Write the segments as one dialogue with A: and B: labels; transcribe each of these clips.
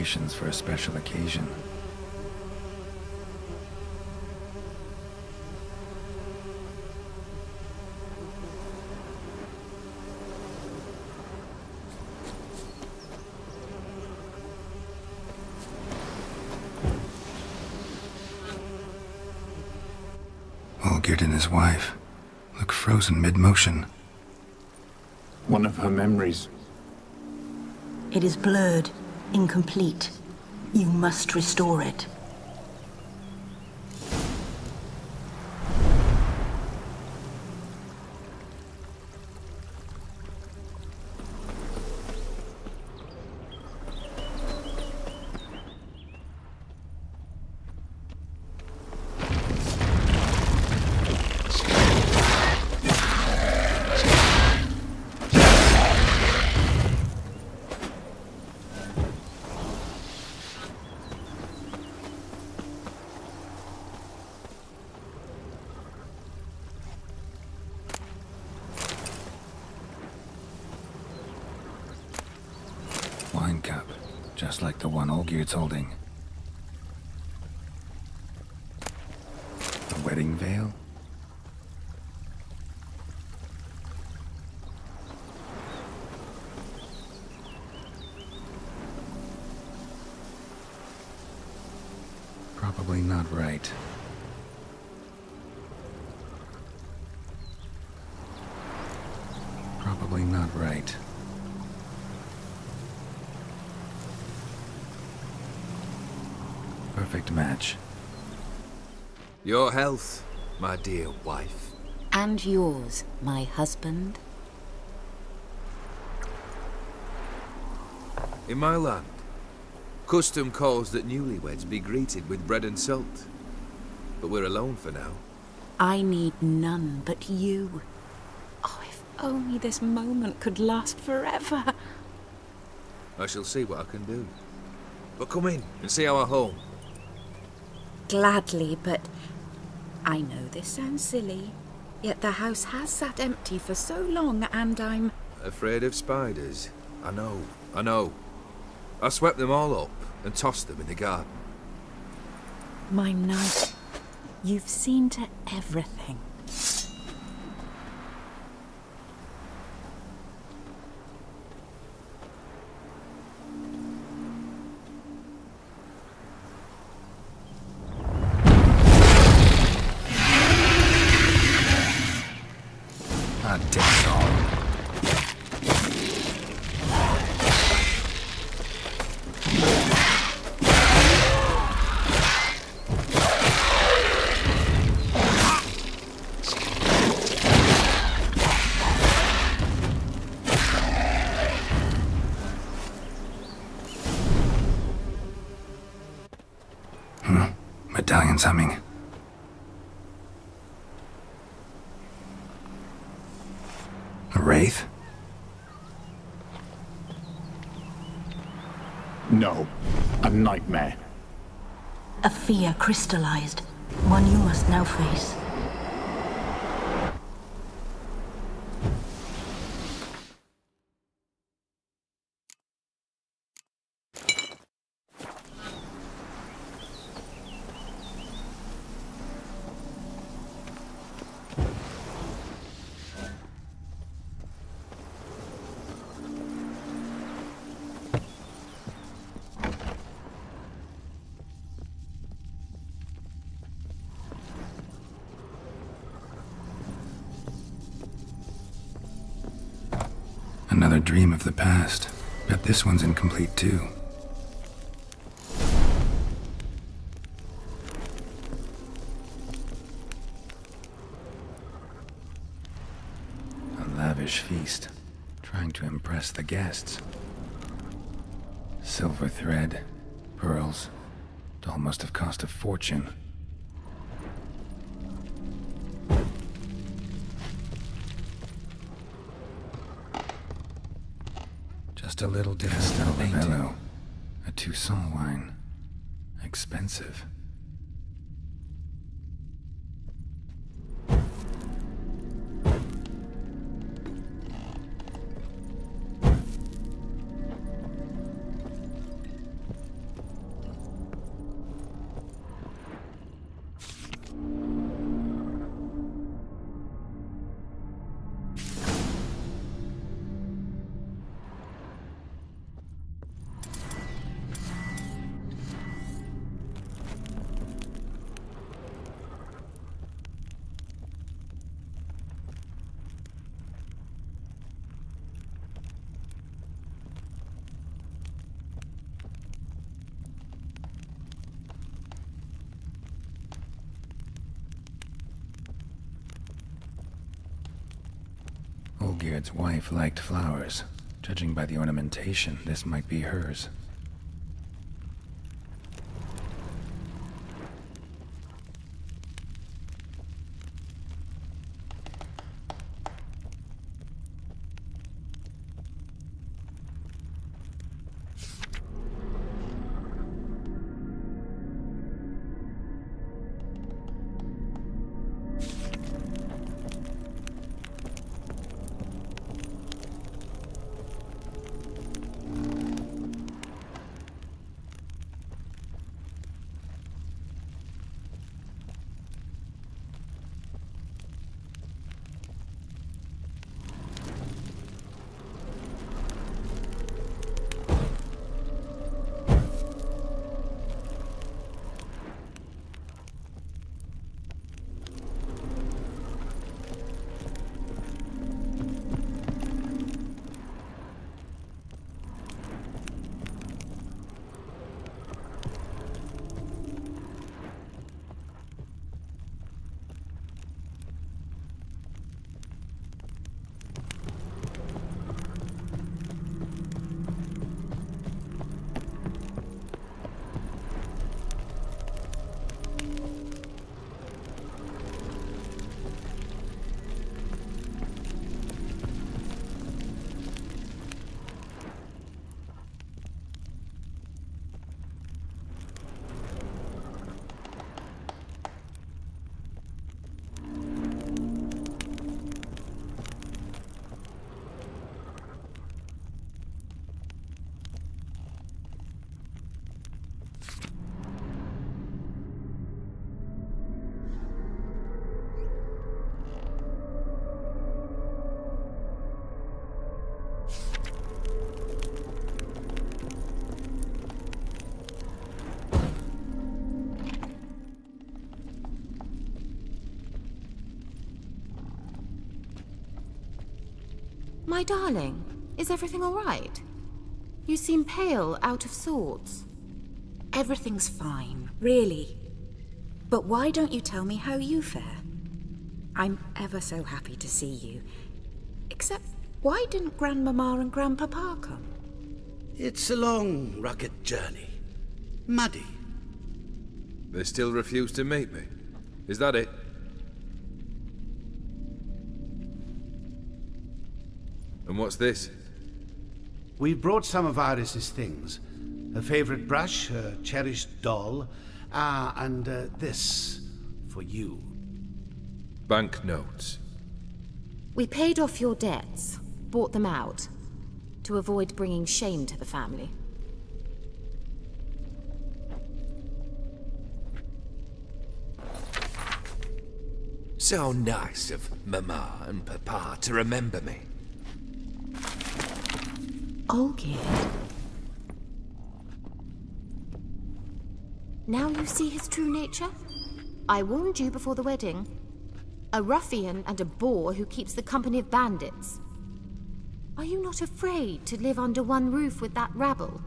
A: preparations for a special occasion. Olgierd and his wife look frozen mid-motion.
B: One of her memories.
C: It is blurred, incomplete. You must restore it.
A: Wine cup, just like the one Olgierd's holding. A wedding veil? Probably not right. Probably not right. Perfect match.
D: Your health, my dear wife.
E: And yours, my husband.
D: In my land, custom calls that newlyweds be greeted with bread and salt. But we're alone for now.
E: I need none but you. Oh, if only this moment could last forever.
D: I shall see what I can do. But come in and see our home.
E: Gladly, but I know this sounds silly, yet the house has sat empty for so long and I'm...
D: Afraid of spiders? I know. I swept them all up and tossed them in the garden.
E: My knight, you've seen to everything.
A: Medallion's humming. A wraith?
B: No, a nightmare.
C: A fear crystallized, one you must now face.
A: Another dream of the past. Bet this one's incomplete too. A lavish feast, trying to impress the guests. Silver thread, pearls. It all must have cost a fortune. Just a little Castel Bello, a Toussaint wine. Expensive. Olgierd's wife liked flowers. Judging by the ornamentation, this might be hers.
F: My darling, is everything all right? You seem pale, out of sorts.
E: Everything's fine, really. But why don't you tell me how you fare? I'm ever so happy to see you. Except, why didn't Grandmama and Grandpapa come?
G: It's a long, rugged journey. Muddy.
D: They still refuse to meet me. Is that it? And what's this?
G: We brought some of Iris's things. Her favorite brush, her cherished doll, and this for you.
D: Banknotes.
F: We paid off your debts, bought them out, to avoid bringing shame to the family.
D: So nice of Mama and Papa to remember me.
F: Olgierd. Now you see his true nature? I warned you before the wedding. A ruffian and a boor who keeps the company of bandits. Are you not afraid to live under one roof with that rabble?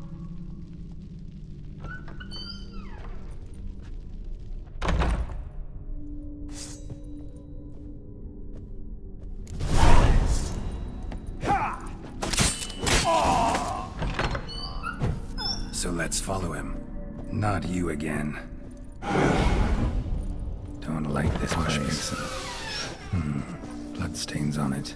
A: So let's follow him. Not you again. Don't like this place. Bloodstains on it.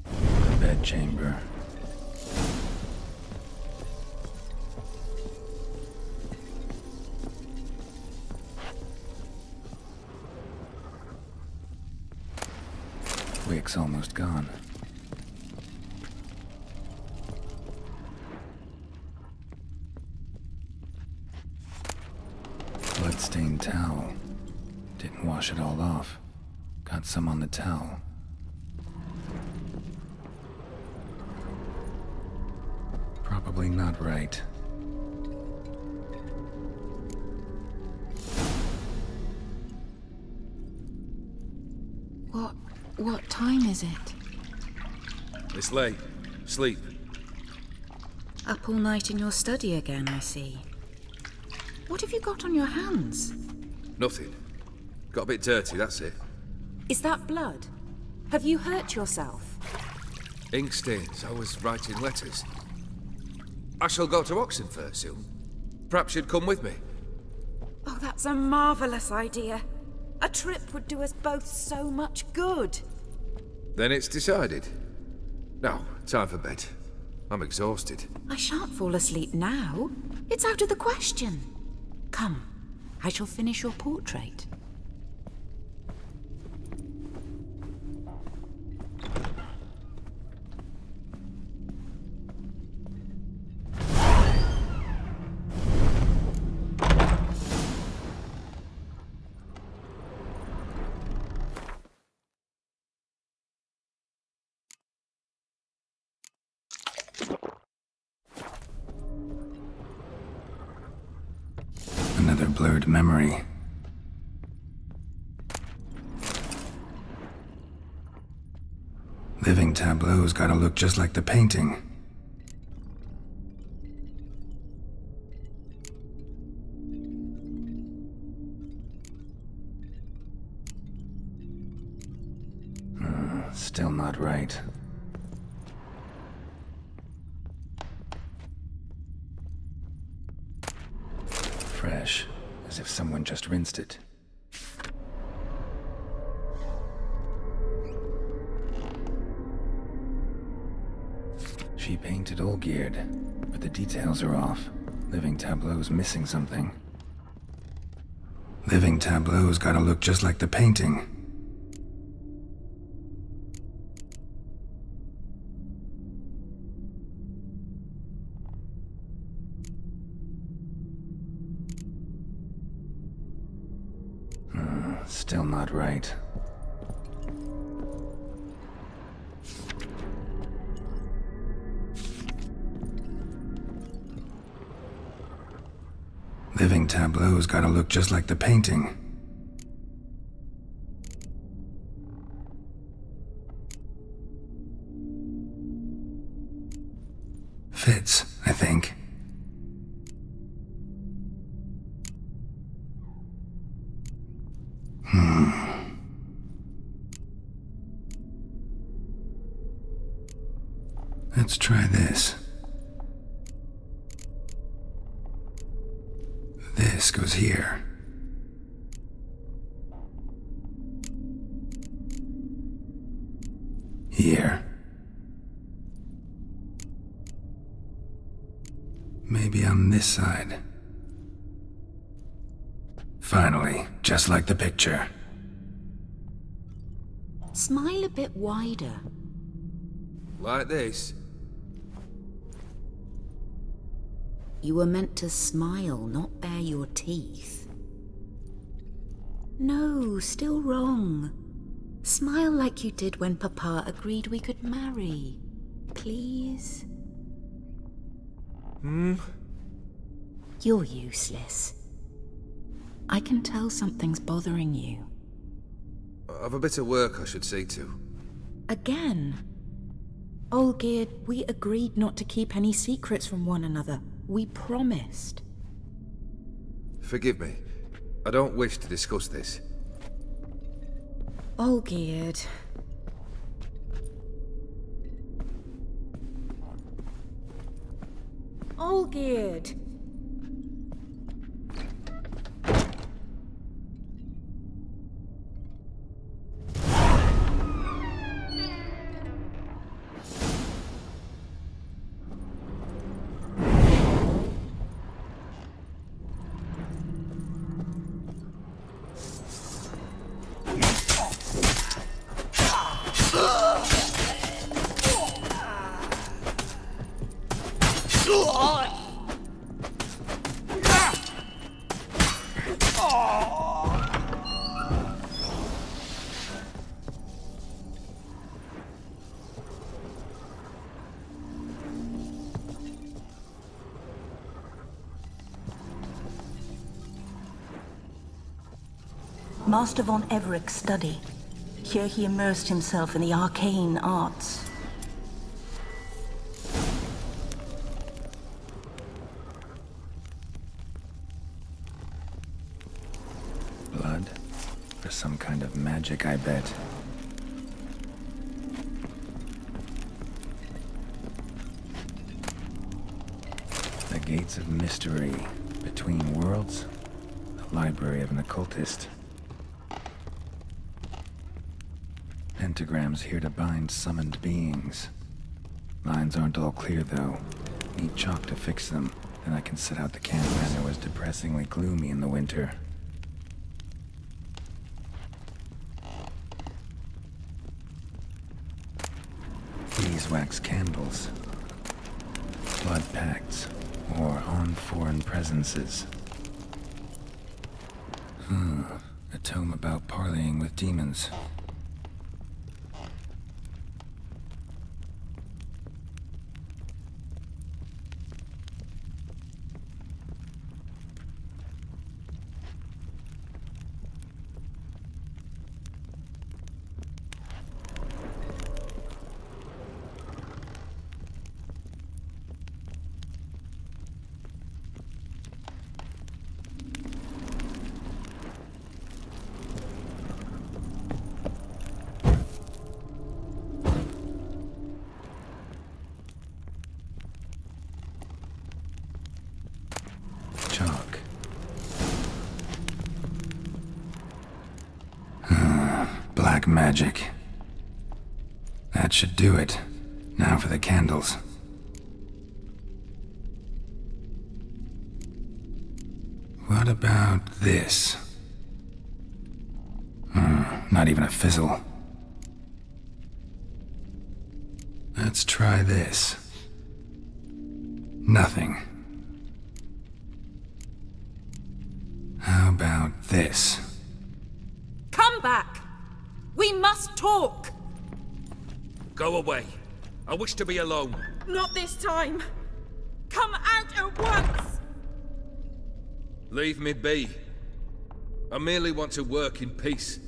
A: The bedchamber. Wick's almost gone. Bloodstained towel. Didn't wash it all off. Got some on the towel. Probably not right.
E: What time is it?
D: It's late. Sleep.
E: Up all night in your study again, I see. What have you got on your hands?
D: Nothing. Got a bit dirty, that's it.
E: Is that blood? Have you hurt yourself?
D: Ink stains. I was writing letters. I shall go to Oxenfurt soon. Perhaps you'd come with me.
E: Oh, that's a marvellous idea. A trip would do us both so much good.
D: Then it's decided. Now, time for bed. I'm exhausted.
E: I shan't fall asleep now. It's out of the question. Come, I shall finish your portrait.
A: Another blurred memory. Living tableau's gotta look just like the painting. Still not right. Fresh, as if someone just rinsed it. She painted Olgierd, but the details are off. Living tableau's missing something. Living tableau's gotta look just like the painting. Still not right. Living tableau's gotta look just like the painting. Fits, I think. Let's try this. This goes here. Here. Maybe on this side. Finally, just like the picture.
E: Smile a bit wider.
D: Like this?
E: You were meant to smile, not bare your teeth. No, still wrong. Smile like you did when Papa agreed we could marry. Please? You're useless. I can tell something's bothering you.
D: I've a bit of work I should see to.
E: Again? Olgierd, we agreed not to keep any secrets from one another. We promised.
D: Forgive me. I don't wish to discuss this.
E: Olgierd. Olgierd!
C: Master von Everek's study. Here he immersed himself in the arcane arts.
A: magic, I bet. The Gates of Mystery. Between Worlds. The Library of an Occultist. Pentagrams here to bind summoned beings. Lines aren't all clear, though. Need chalk to fix them. Then I can set out the camp. And it was depressingly gloomy in the winter. Beeswax candles. Blood pacts. Or on foreign presences. A tome about parleying with demons. Chalk. Black magic. That should do it. Now for the candles. What about this? Not even a fizzle. Let's try this. Nothing. How about this?
E: Come back! We must talk!
D: Go away. I wish to be alone.
E: Not this time! Come out at once!
D: Leave me be. I merely want to work in peace.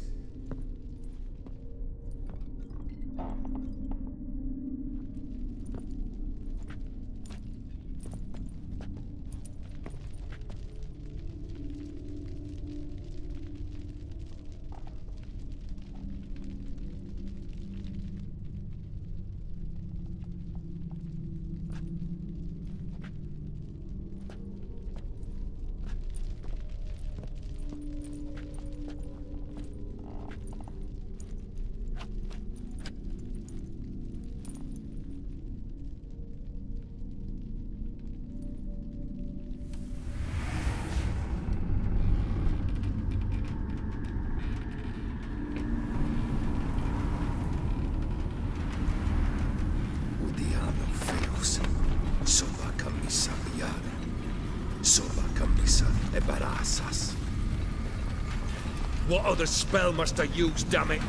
D: What other spell must I use, damn it?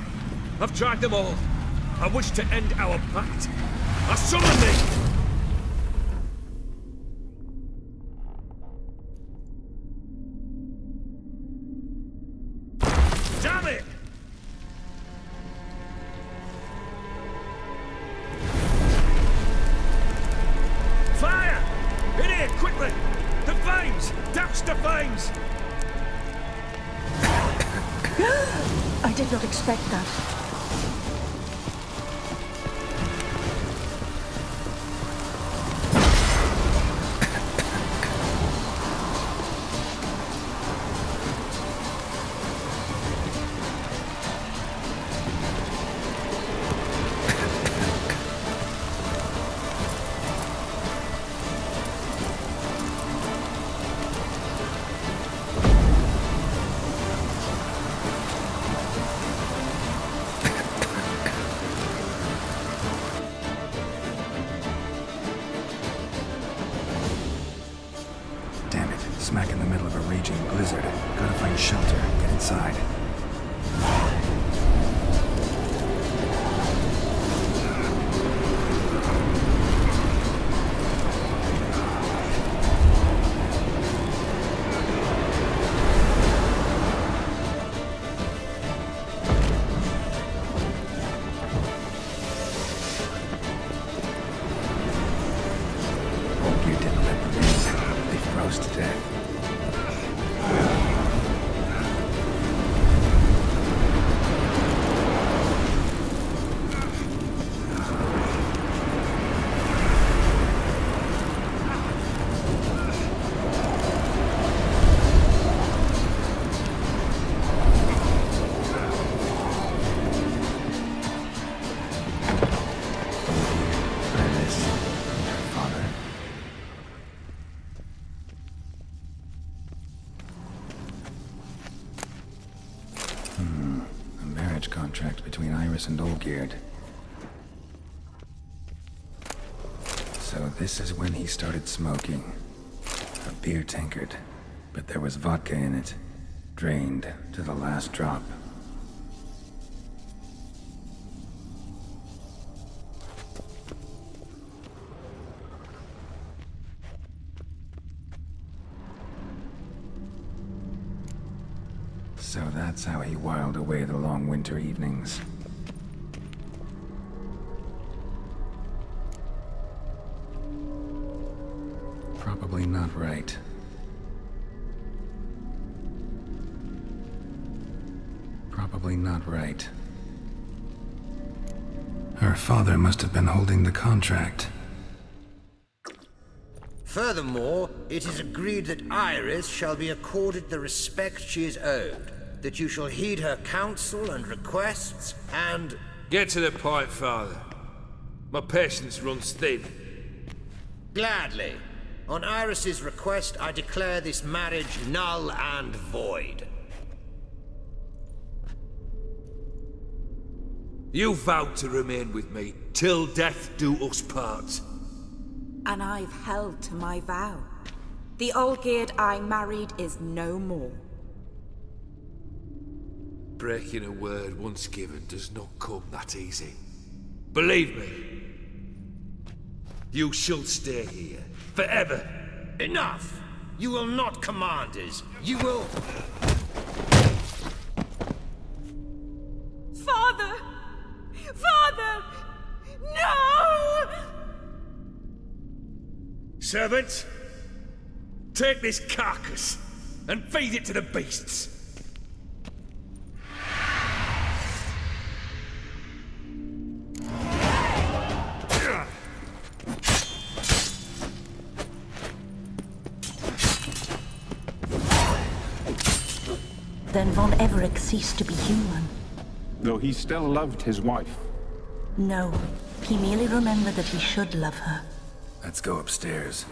D: I've tried them all. I wish to end our pact. I summon thee! Damn it! Fire! In here, quickly! The flames! Douse the flames!
C: I did not expect that. Smack in the middle of a raging blizzard. Gotta find shelter, get inside. You didn't let them in. They froze to death.
A: Smallgeared. So this is when he started smoking. A beer tankard, but there was vodka in it, drained to the last drop. So that's how he whiled away the long winter evenings. Probably not right. Probably not right. Her father must have been holding the contract.
H: Furthermore, it is agreed that Iris shall be accorded the respect she is owed, that you shall heed her counsel and requests, and...
D: Get to the point, Father. My patience runs thin.
H: Gladly. On Iris's request, I declare this marriage null and void.
D: You vowed to remain with me till death do us part.
E: And I've held to my vow. The Olgierd I married is no more.
D: Breaking a word once given does not come that easy. Believe me. You shall stay here, forever.
H: Enough! You will not command us. You will...
E: Father! Father! No!
D: Servant, take this carcass and feed it to the beasts.
C: Then Von Everec ceased to be human.
B: Though he still loved his wife.
C: No, he merely remembered that he should love her.
A: Let's go upstairs.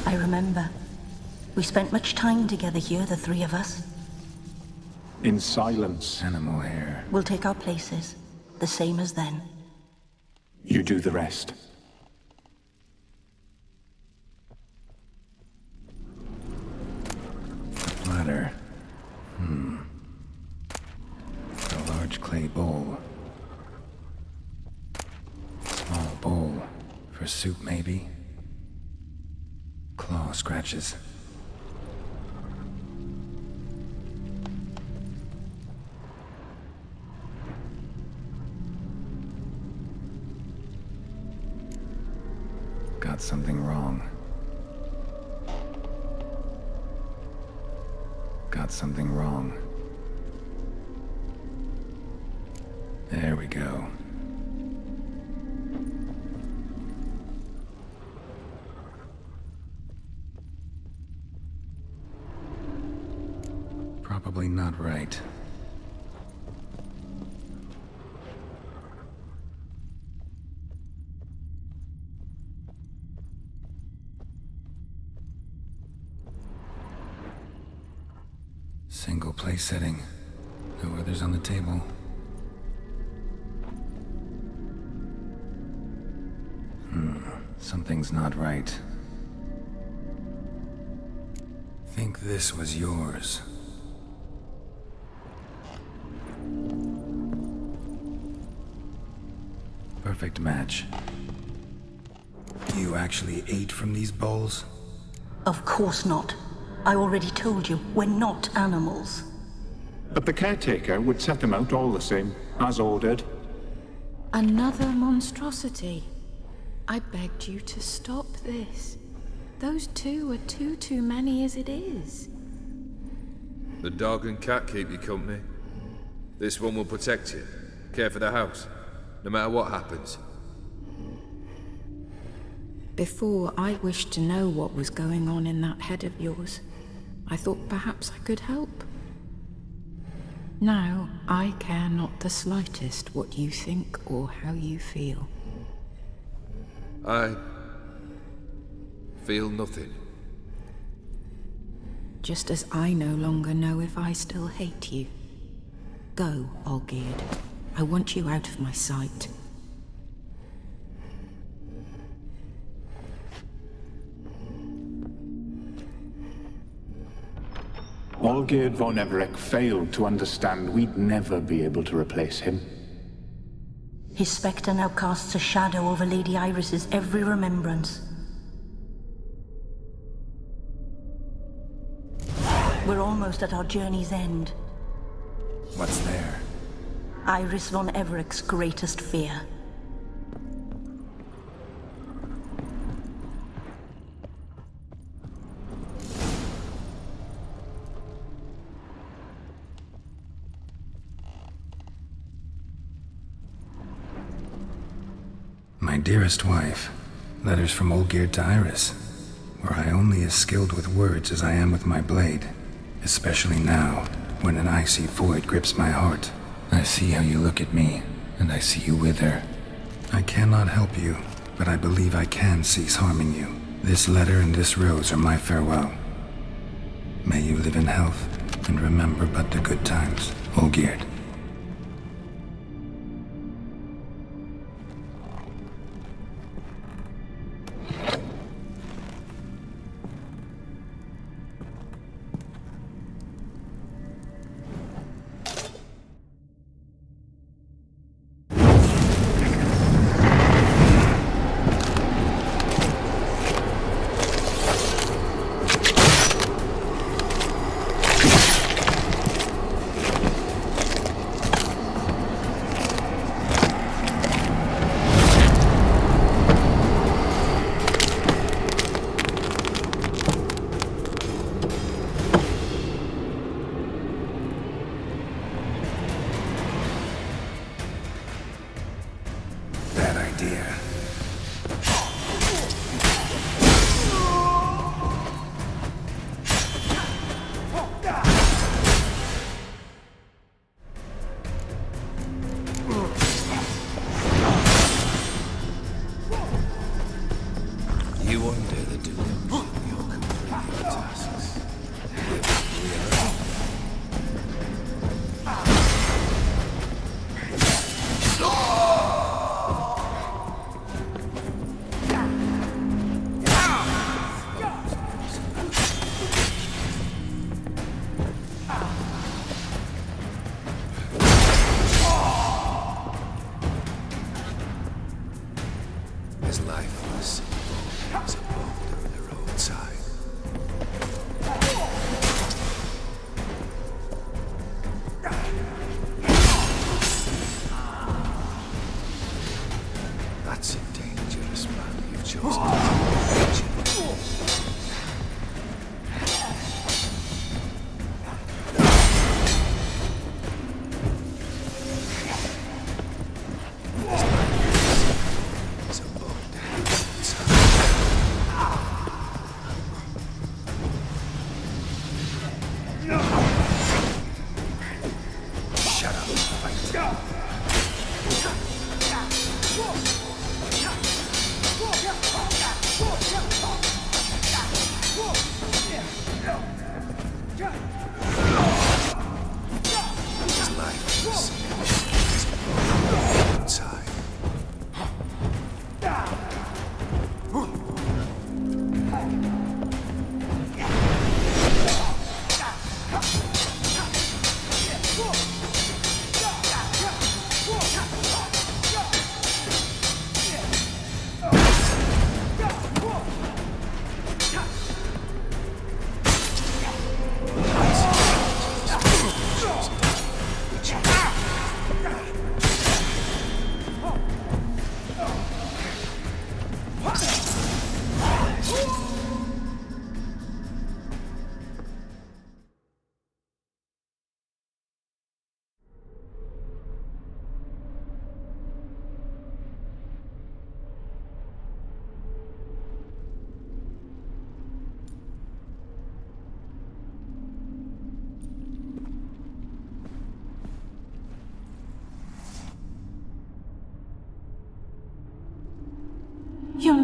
C: I remember. We spent much time together here, the three of us.
B: In silence.
A: Animal hair.
C: We'll take our places, the same as then.
B: You do the rest.
A: A platter. A large clay bowl. Small bowl. For soup, maybe? Claw scratches. Got something wrong. Got something wrong. There we go. Probably not right. Single place setting. No others on the table. Something's not right. Think this was yours. Perfect match. You actually ate from these bowls?
C: Of course not. I already told you, we're not animals.
B: But the caretaker would set them out all the same, as ordered.
E: Another monstrosity. I begged you to stop this. Those two are too many as it is.
D: The dog and cat keep you company. This one will protect you, care for the house, no matter what happens.
E: Before, I wished to know what was going on in that head of yours. I thought perhaps I could help. Now, I care not the slightest what you think or how you feel.
D: I feel nothing.
E: Just as I no longer know if I still hate you. Go, Olgierd. I want you out of my sight.
B: Olgierd von Everec failed to understand we'd never be able to replace him.
C: His spectre now casts a shadow over Lady Iris's every remembrance. We're almost at our journey's end.
A: What's there?
C: Iris von Everec's greatest fear.
A: My dearest wife, letters from Olgierd to Iris. Were I only as skilled with words as I am with my blade, especially now, when an icy void grips my heart. I see how you look at me, and I see you wither. I cannot help you, but I believe I can cease harming you. This letter and this rose are my farewell. May you live in health, and remember but the good times, Olgierd.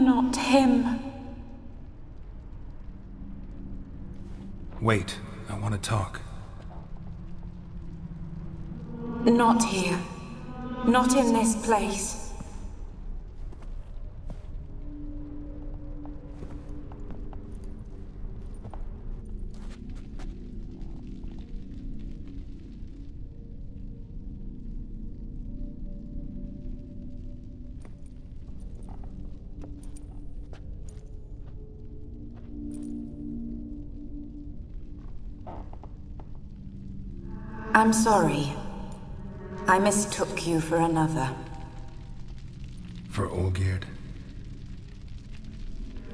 E: not him.
A: Wait, I want to talk.
E: Not here. Not in this place. I'm sorry. I mistook you for another.
A: For Olgierd?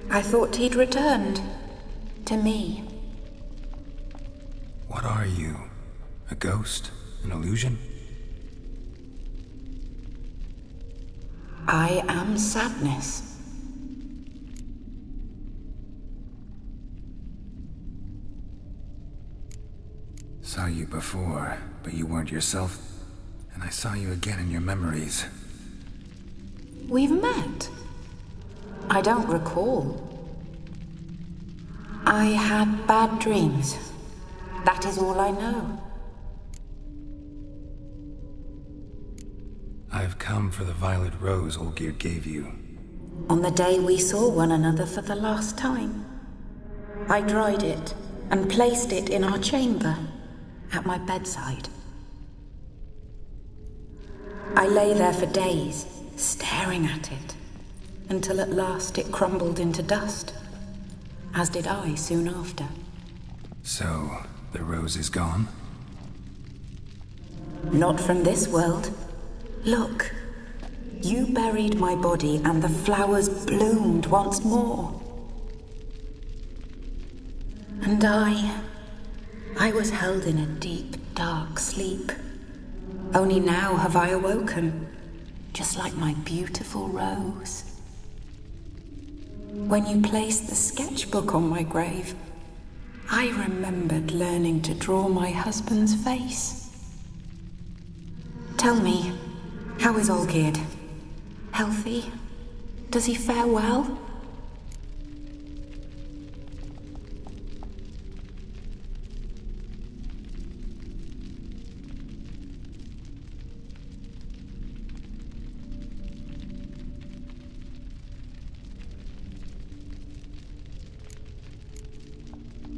E: I thought he'd returned. To me.
A: What are you? A ghost? An illusion?
E: I am sadness.
A: Saw you before, but you weren't yourself. And I saw you again in your memories.
E: We've met? I don't recall. I had bad dreams. That is all I know.
A: I've come for the violet rose Olgierd gave you.
E: On the day we saw one another for the last time, I dried it and placed it in our chamber, at my bedside. I lay there for days, staring at it, until at last it crumbled into dust, as did I soon after.
A: So, the rose is gone?
E: Not from this world. Look, you buried my body and the flowers bloomed once more. And I was held in a deep, dark sleep. Only now have I awoken, just like my beautiful rose. When you placed the sketchbook on my grave, I remembered learning to draw my husband's face. Tell me, how is Olgierd? Healthy? Does he fare well?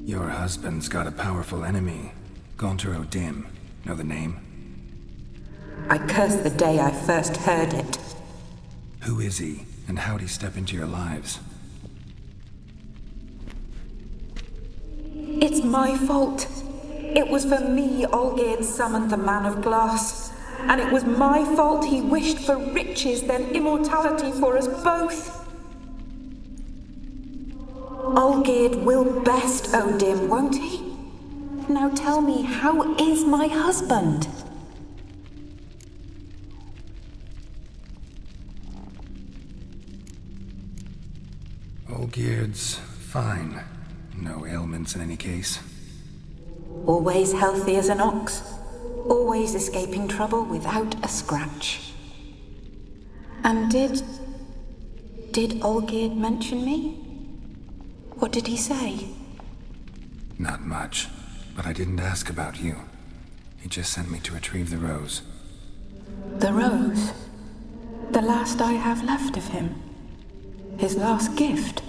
A: Your husband's got a powerful enemy. Gaunter O'Dim. Know the name?
E: I curse the day I first heard it.
A: Who is he, and how'd he step into your lives?
E: It's my fault. It was for me Olgierd summoned the Man of Glass. And it was my fault he wished for riches, then immortality for us both. Olgierd will best O'Dim, won't he? Now tell me, how is my husband?
A: Olgierd's fine. No ailments in any case.
E: Always healthy as an ox. Always escaping trouble without a scratch. And did Olgierd mention me? What did he say?
A: Not much, but I didn't ask about you. He just sent me to retrieve the rose.
E: The rose? The last I have left of him? His last gift?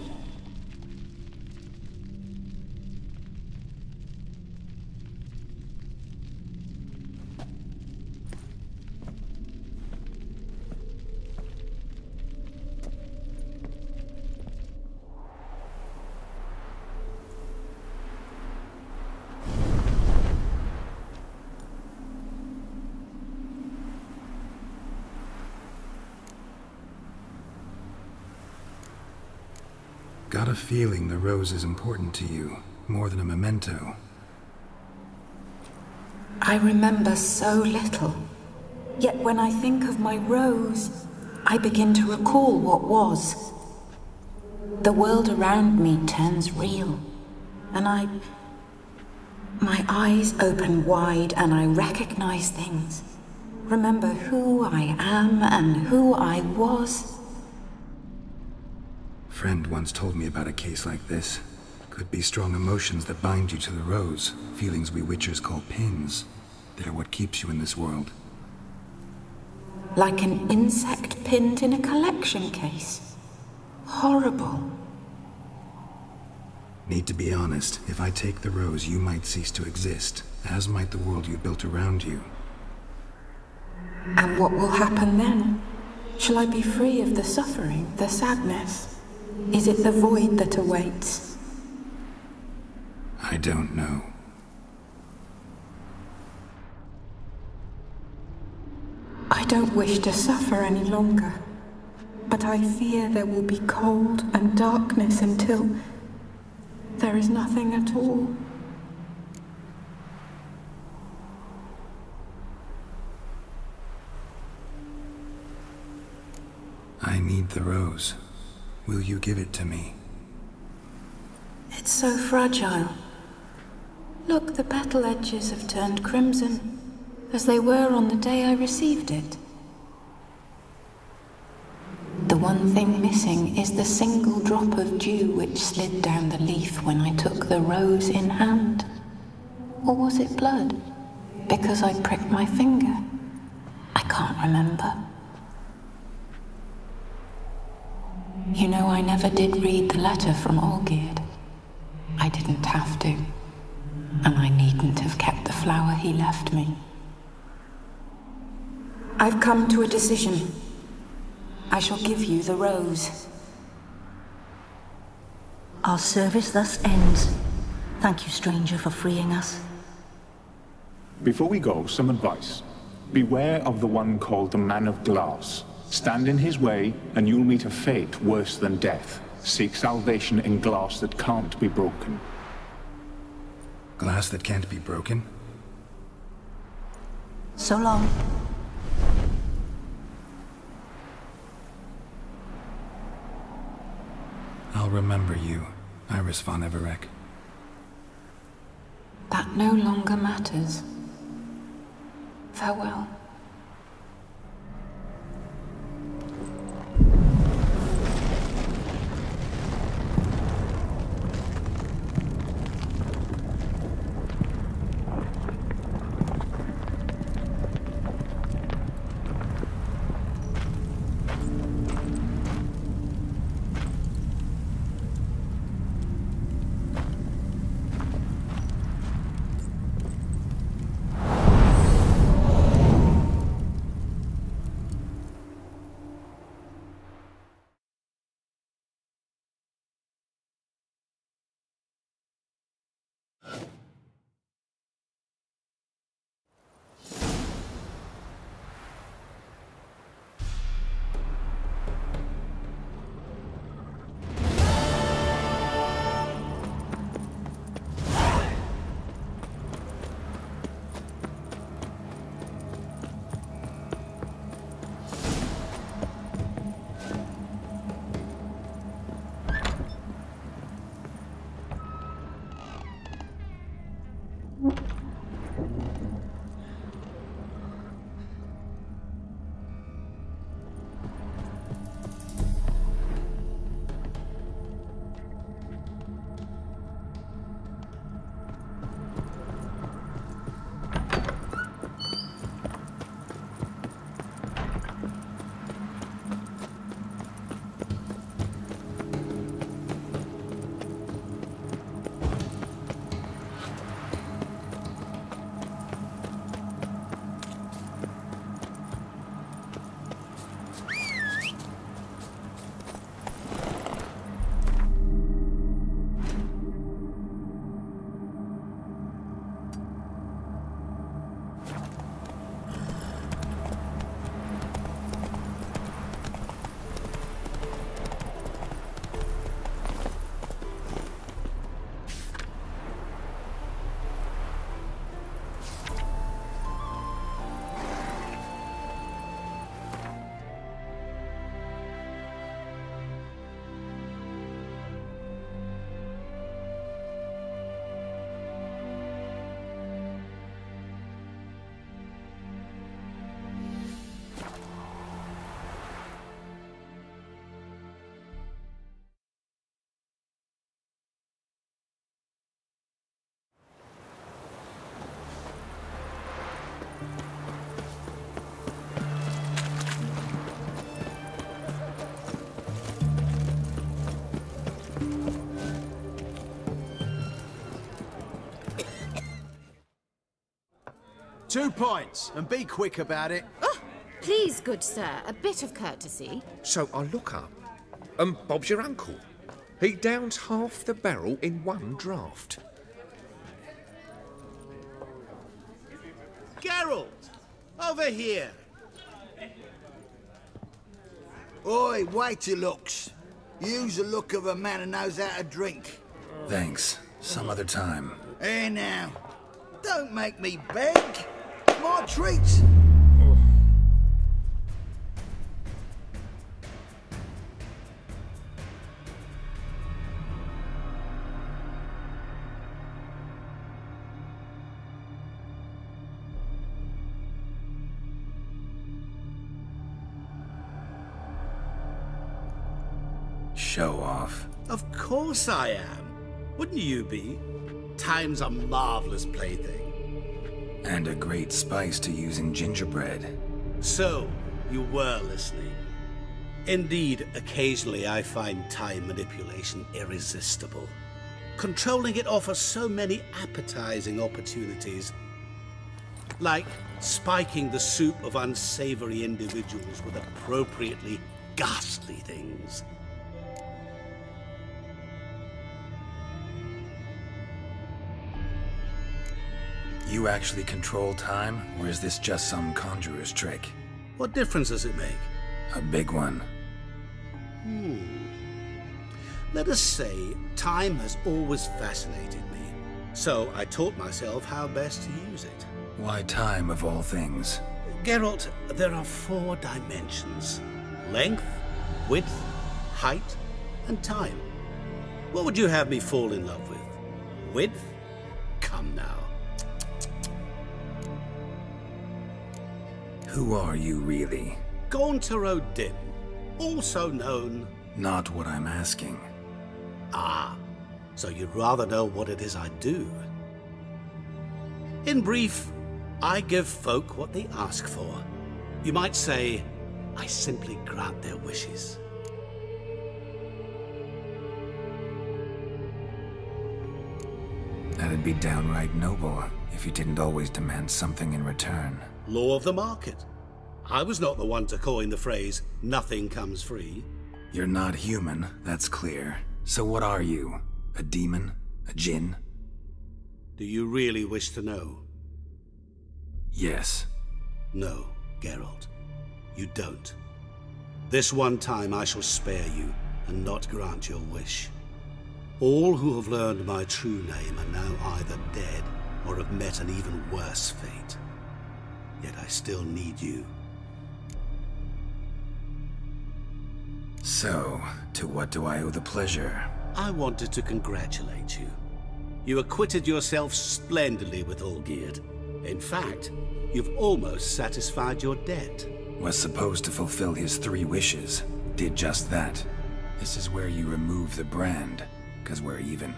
A: Got a feeling the rose is important to you, more than a memento.
E: I remember so little. Yet when I think of my rose, I begin to recall what was. The world around me turns real, and my eyes open wide and I recognize things. Remember who I am and who I was.
A: friend once told me about a case like this. Could be strong emotions that bind you to the rose, feelings we witchers call pins. They're what keeps you in this world.
E: Like an insect pinned in a collection case. Horrible.
A: Need to be honest, if I take the rose, you might cease to exist, as might the world you built around you.
E: And what will happen then? Shall I be free of the suffering, the sadness? Is it the void that awaits?
A: I don't know.
E: I don't wish to suffer any longer, but I fear there will be cold and darkness until there is nothing at all.
A: I need the rose. Will you give it to me?
E: It's so fragile. Look, the petal edges have turned crimson, as they were on the day I received it. The one thing missing is the single drop of dew which slid down the leaf when I took the rose in hand. Or was it blood? Because I pricked my finger? I can't remember. You know, I never did read the letter from Olgierd. I didn't have to. And I needn't have kept the flower he left me. I've come to a decision. I shall give you the rose.
C: Our service thus ends. Thank you, stranger, for freeing us.
B: Before we go, some advice. Beware of the one called the Man of Glass. Stand in his way, and you'll meet a fate worse than death. Seek salvation in glass that can't be broken.
A: Glass that can't be broken?
C: So long.
A: I'll remember you, Iris von Everec.
E: That no longer matters. Farewell.
G: 2 points, and be quick about it.
F: Oh, please, good sir, a bit of courtesy.
D: So I look up, and Bob's your uncle. He downs half the barrel in one draught.
G: Geralt! Over here!
I: Oi, wait your looks. Use the look of a man who knows how to drink.
A: Thanks. Some other time.
I: Here now. Don't make me beg. My treat.
A: Show off.
G: Of course I am. Wouldn't you be? Time's a marvelous plaything.
A: And a great spice to use in gingerbread.
G: So, you were listening. Indeed, occasionally I find time manipulation irresistible. Controlling it offers so many appetizing opportunities. Like spiking the soup of unsavory individuals with appropriately ghastly things.
A: You actually control time, or is this just some conjurer's trick?
G: What difference does it make?
A: A big one.
G: Let us say time has always fascinated me. So I taught myself how best to use it.
A: Why time of all things?
G: Geralt, there are 4 dimensions. Length, width, height, and time. What would you have me fall in love with? Width? Come now.
A: Who are you really?
G: Gaunter O'Dim, also known...
A: Not what I'm asking.
G: Ah, so you'd rather know what it is I do. In brief, I give folk what they ask for. You might say, I simply grant their wishes.
A: That'd be downright noble if you didn't always demand something in return.
G: Law of the market. I was not the one to coin the phrase, nothing comes free.
A: You're not human, that's clear. So what are you? A demon? A djinn?
G: Do you really wish to know?
A: Yes.
G: No, Geralt. You don't. This one time I shall spare you and not grant your wish. All who have learned my true name are now either dead or have met an even worse fate. Yet I still need you.
A: So, to what do I owe the pleasure?
G: I wanted to congratulate you. You acquitted yourself splendidly with Olgierd. In fact, you've almost satisfied your debt.
A: Was supposed to fulfill his 3 wishes. Did just that. This is where you remove the brand, 'cause we're even.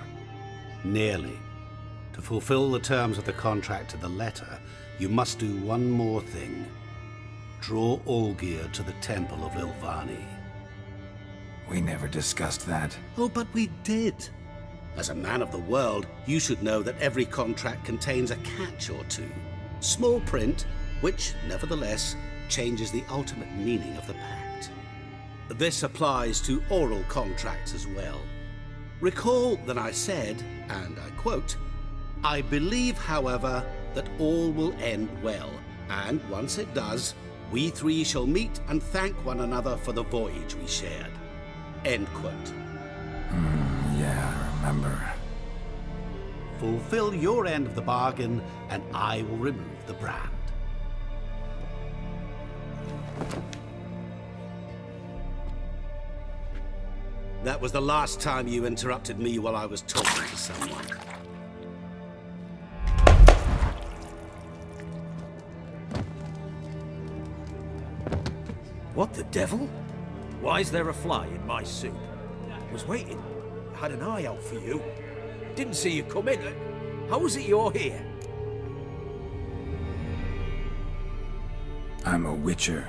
G: Nearly. To fulfill the terms of the contract to the letter, you must do one more thing. Draw Olgierd to the Temple of Lilvani.
A: We never discussed that.
G: Oh, but we did. As a man of the world, you should know that every contract contains a catch or two. Small print, which, nevertheless, changes the ultimate meaning of the pact. This applies to oral contracts as well. Recall that I said, and I quote, I believe, however, that all will end well, and once it does, we 3 shall meet and thank one another for the voyage we shared. End quote.
A: Yeah, I remember.
G: Fulfill your end of the bargain, and I will remove the brand. That was the last time you interrupted me while I was talking to someone.
J: What the devil? Why is there a fly in my soup? Was waiting. Had an eye out for you. Didn't see you come in. How is it you're here?
A: I'm a witcher.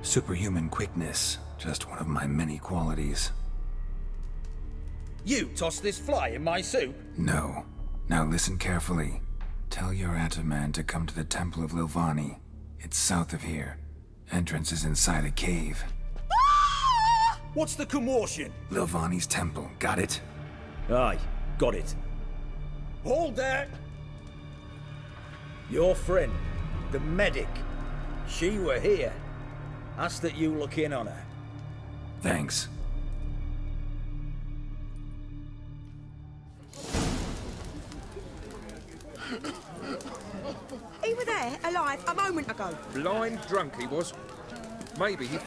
A: Superhuman quickness. Just one of my many qualities.
J: You tossed this fly in my soup?
A: No. Now listen carefully. Tell your Ataman to come to the Temple of Lilvani. It's south of here. Entrance is inside a cave.
J: What's the commotion?
A: Lilvani's temple, got it?
J: Aye, got it. Hold there! Your friend, the medic, she were here. Ask that you look in on her.
A: Thanks.
K: He were there, alive, a moment ago.
D: Blind drunk he was. Maybe he